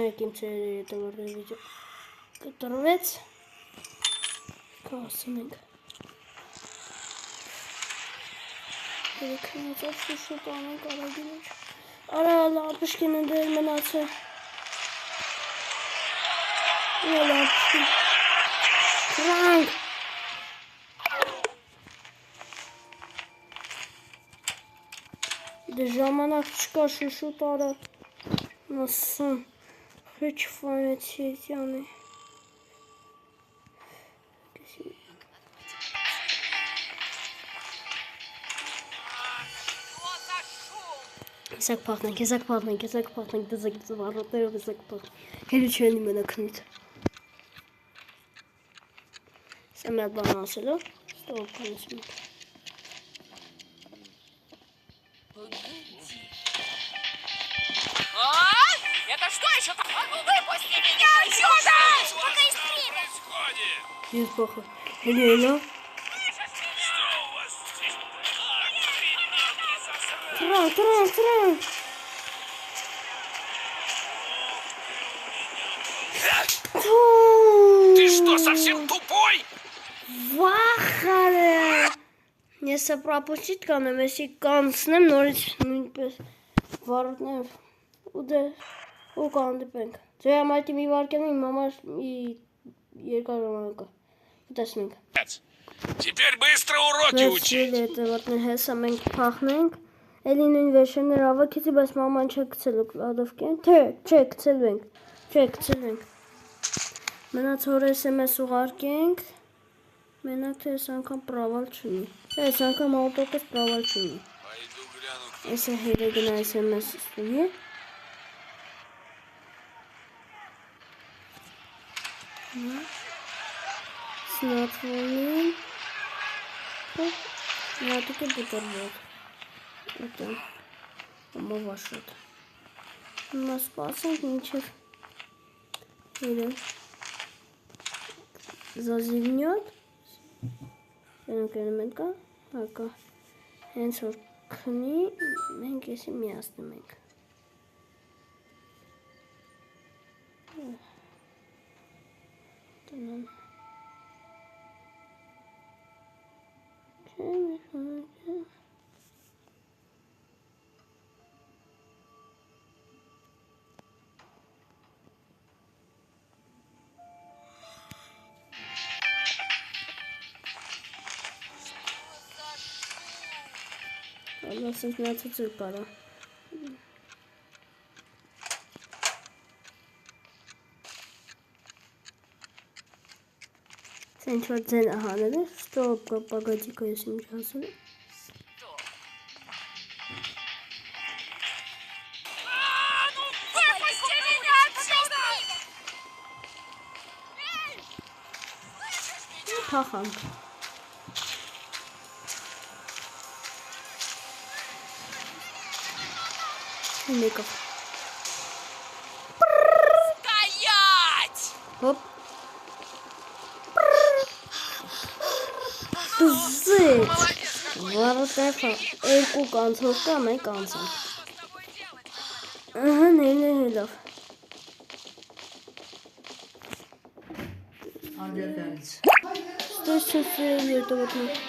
մեկ իմ ծերերի հետևորդների վիդեո կտրվեց կասնենք երեքնացով շուշուտ անենք արագի մեջ արա լապշկինը դեր մնացը լապշկին կրանք դե ժամանակ չկա շուշուտ արա նասում խիչ ֆանեցի եթյանի Եսակ պաղտնենք, դզակ զվարոտներով եսակ պաղտնենք հերի չեն իմենա քնիտ Սա մի ատ բան ասելով, ստով կանեսում ենք Это что еще такое? Ну выпусти меня отсюда! Пока и стримим! Нет, плохо. Елена. Тран. Ты что, совсем тупой? Վախարը Ես պրապուսիտ կանեմ, եսի կանցնեմ նորից նույնպես վարդներ ու դե ու կանդիպենք Ձեր համայտի մի վարկյանը իմ համար մի երկար ժամանակա Ուտեսմենք Теперь быстро уроки учить. Հետևորդներ հեսա մենք փախնենք Էլի նույն վերջերներ ավակեցի, բայց մաման չէ գցելու կլադովկեն Թե, չէ, գցելու ենք Մնաց հոր SMS ուղարկենք Մենակ թե ես անգամ պրավալ չունի Ես անգամ ավտոկս պրավալ չունի Ես է հերը գնա SMS ստուգի Սնատվոնին Նատուկ է բուտերվոտ Ոտը Ամով աշոտ Հիմա սպասենք մինչև Հերը Զազիվնյոտ Մենք էլեմենտ կա, հակա, հենց որ քնի, մենք եսի միասնում ենք Տնան Ասենք միացուցել կարա Սա ինչ-որ ձեն ահանել է, ստոպ պագադիկը ես ինչ հասել է Выпусти меня отсюда! Փախանք Մեկով Стоять! Հոպ Զիչ Վարոտեվը երկու կանցով կա, մեկ անցանք Ահա ներն է հելով Ստոյս չսել հետովոտնում